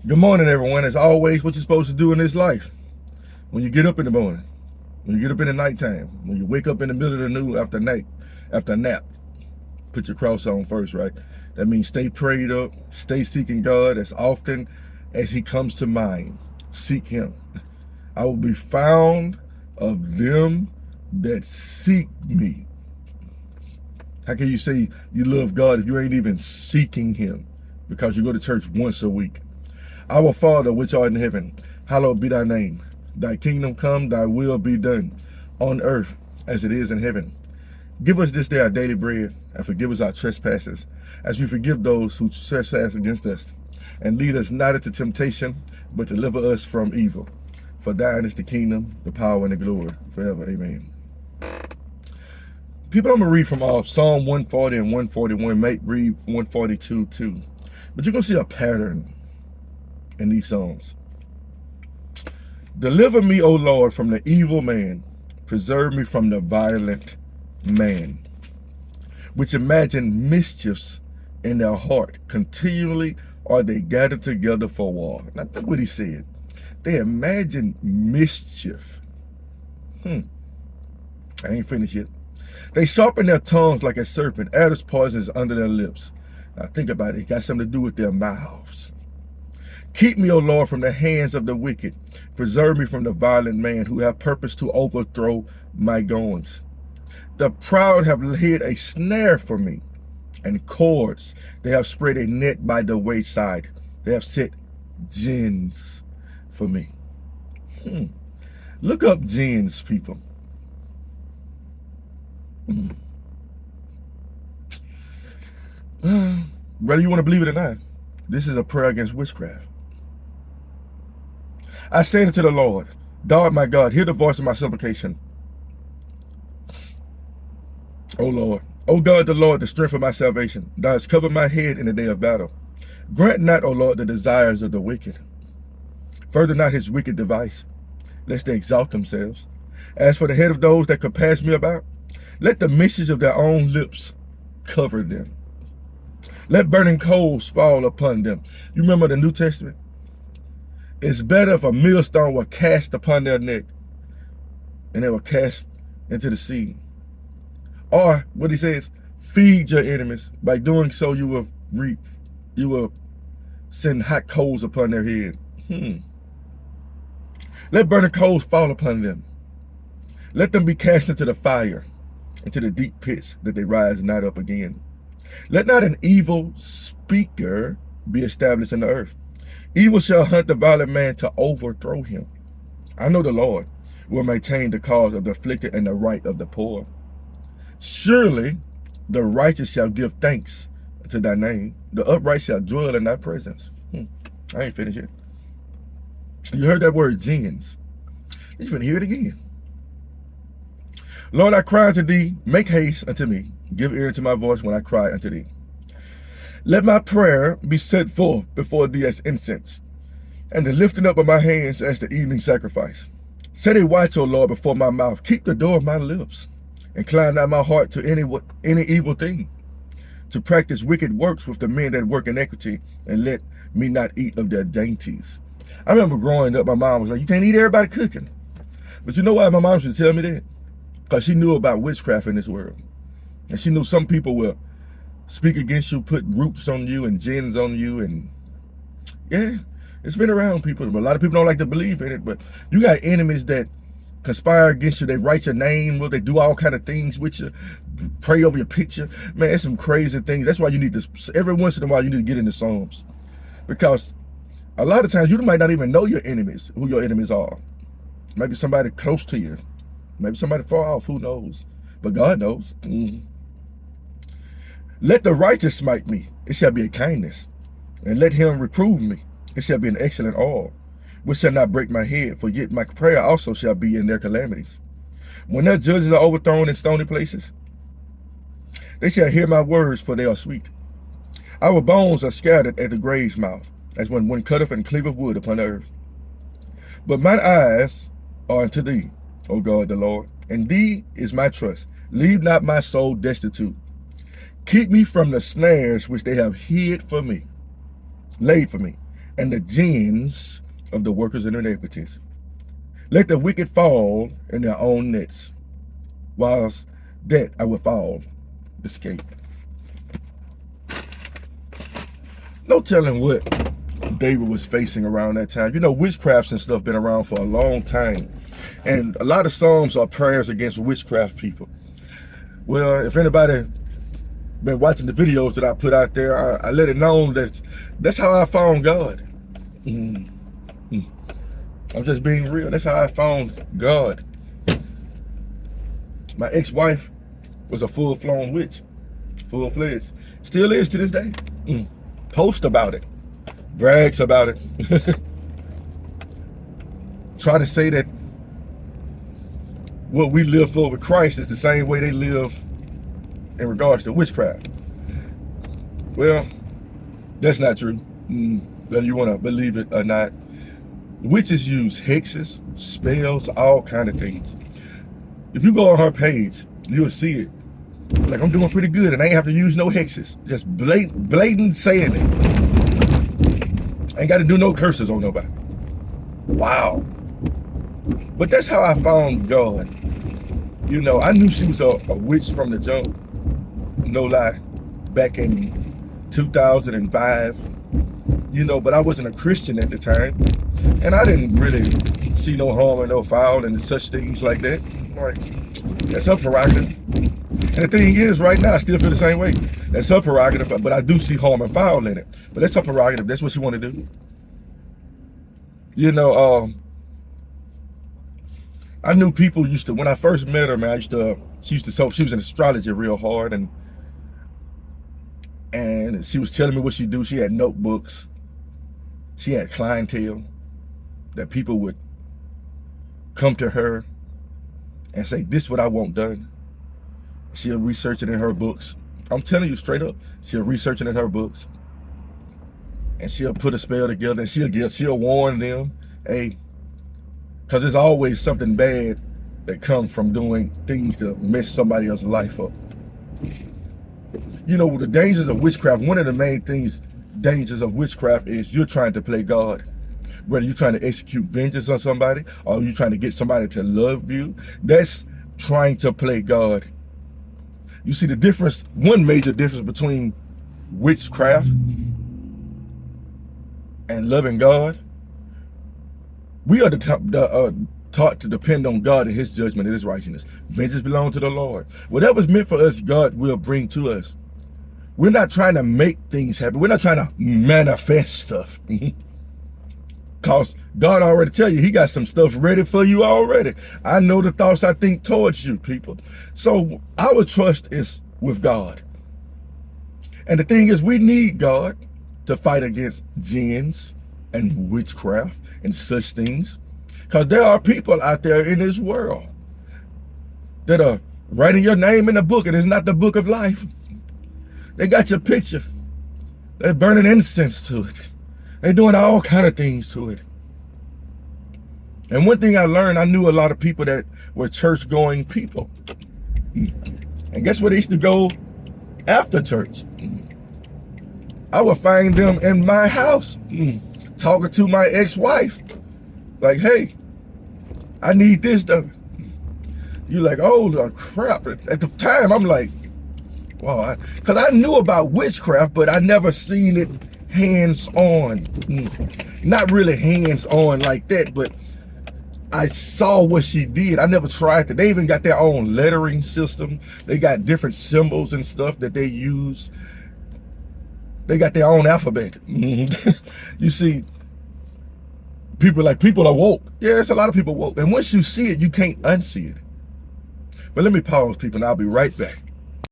Good morning, everyone. As always, what you're supposed to do in this life. When you get up in the morning, when you get up in the nighttime, when you wake up in the middle of the noon after a nap, put your cross on first, right? That means stay prayed up, stay seeking God as often as he comes to mind. Seek him. I will be found of them that seek me. How can you say you love God if you ain't even seeking him? Because you go to church once a week. Our Father, which art in heaven, hallowed be thy name. Thy kingdom come, thy will be done, on earth as it is in heaven. Give us this day our daily bread, and forgive us our trespasses, as we forgive those who trespass against us. And lead us not into temptation, but deliver us from evil. For thine is the kingdom, the power, and the glory, forever. Amen. People, I'm going to read from Psalm 140 and 141. May read 142 too. But you're going to see a pattern in these Psalms. Deliver me, O Lord, from the evil man. Preserve me from the violent man, which imagine mischiefs in their heart. Continually are they gathered together for war. Now, that's what he said. They imagine mischief. I ain't finished yet. They sharpen their tongues like a serpent. Adder's poison is under their lips. Now, think about it. It got something to do with their mouths. Keep me, O Lord, from the hands of the wicked. Preserve me from the violent man who have purpose to overthrow my goings. The proud have laid a snare for me, and cords. They have spread a net by the wayside. They have set gins for me. Look up gins, people. Whether you want to believe it or not, this is a prayer against witchcraft. I say unto the Lord, thou my God, hear the voice of my supplication. O Lord, O God, the Lord, the strength of my salvation, thou hast covered my head in the day of battle. Grant not, O Lord, the desires of the wicked. Further not his wicked device, lest they exalt themselves. As for the head of those that compass me about, let the message of their own lips cover them. Let burning coals fall upon them. You remember the New Testament? It's better if a millstone were cast upon their neck and they were cast into the sea. Or, what he says, feed your enemies. By doing so, you will send hot coals upon their head. Let burning coals fall upon them. Let them be cast into the fire, into the deep pits, that they rise not up again. Let not an evil speaker be established in the earth. Evil shall hunt the violent man to overthrow him. I know the Lord will maintain the cause of the afflicted and the right of the poor. Surely the righteous shall give thanks to thy name. The upright shall dwell in thy presence. I ain't finished yet. You heard that word, gins. You're going to hear it again. Lord, I cry unto thee. Make haste unto me. Give ear to my voice when I cry unto thee. Let my prayer be set forth before thee as incense, and the lifting up of my hands as the evening sacrifice. Set a watch, O Lord, before my mouth. Keep the door of my lips. Incline not my heart to any evil thing, to practice wicked works with the men that work iniquity, and let me not eat of their dainties. I remember growing up, my mom was like, you can't eat everybody cooking. But you know why my mom should tell me that? Because she knew about witchcraft in this world. And she knew some people will speak against you, put roots on you and gins on you. And yeah, it's been around, people. But a lot of people don't like to believe in it. But you got enemies that conspire against you. They write your name. Well, they do all kind of things with you. Pray over your picture. Man, it's some crazy things. That's why you need to, every once in a while, you need to get into Psalms. Because a lot of times you might not even know your enemies, who your enemies are. Maybe somebody close to you. Maybe somebody far off, who knows? But God knows. Let the righteous smite me, it shall be a kindness. And let him reprove me, it shall be an excellent oil, which shall not break my head, for yet my prayer also shall be in their calamities. When their judges are overthrown in stony places, they shall hear my words, for they are sweet. Our bones are scattered at the grave's mouth, as when one cutteth and cleaveth wood upon the earth. But mine eyes are unto thee, O God the Lord, and thee is my trust. Leave not my soul destitute. Keep me from the snares which they have laid for me, and the gins of the workers in iniquities. Let the wicked fall in their own nets, whilst that I will fall, escape. No telling what David was facing around that time. You know, witchcrafts and stuff been around for a long time. And a lot of psalms are prayers against witchcraft people. Well, if anybody been watching the videos that I put out there, I let it known that that's how I found God. I'm just being real. That's how I found God. My ex-wife was a full-flown witch, full-fledged. Still is to this day. Post about it, brags about it. Try to say that what we live for with Christ is the same way they live in regards to witchcraft. Well, that's not true, whether you want to believe it or not. Witches use hexes, spells, all kind of things. If you go on her page, you'll see it. Like, I'm doing pretty good and I ain't have to use no hexes. Just blatant saying it. Ain't got to do no curses on nobody. Wow. But that's how I found God. You know, I knew she was a witch from the jump. No lie. Back in 2005. You know, but I wasn't a Christian at the time. And I didn't really see no harm or no foul and such things like that. Like, that's her prerogative. And the thing is, right now, I still feel the same way. That's her prerogative, but I do see harm and foul in it. But that's her prerogative. That's what she want to do. You know, I knew people used to, when I first met her, man, she was in astrology real hard, and she was telling me what she do. She had notebooks. She had clientele that people would come to her and say, this is what I want done. She'll research it in her books. I'm telling you straight up, she'll research it in her books. And she'll put a spell together and she'll warn them, hey, because there's always something bad that comes from doing things to mess somebody else's life up. You know, the dangers of witchcraft, one of the main dangers of witchcraft is you're trying to play God. Whether you're trying to execute vengeance on somebody or you're trying to get somebody to love you, that's trying to play God. You see the difference, one major difference between witchcraft and loving God. We are taught to depend on God and his judgment and his righteousness. Vengeance belongs to the Lord. Whatever's meant for us, God will bring to us. We're not trying to make things happen. We're not trying to manifest stuff. Because God already tell you, he got some stuff ready for you already. I know the thoughts I think towards you, people. So our trust is with God. And the thing is, we need God to fight against jinns and witchcraft and such things. Because there are people out there in this world that are writing your name in a book, and it's not the book of life. They got your picture. They're burning incense to it. They're doing all kind of things to it. And one thing I learned, I knew a lot of people that were church-going people. And guess where they used to go after church? I would find them in my house, talking to my ex-wife. Like, hey, I need this done. You're like, oh, crap. At the time, I'm like, wow. Because I knew about witchcraft, but I never seen it hands-on. Not really hands-on like that, but I saw what she did. I never tried it. They even got their own lettering system. They got different symbols and stuff that they use. They got their own alphabet. You see, people are woke. Yeah, there's a lot of people woke. And once you see it, you can't unsee it. But let me pause, people, and I'll be right back.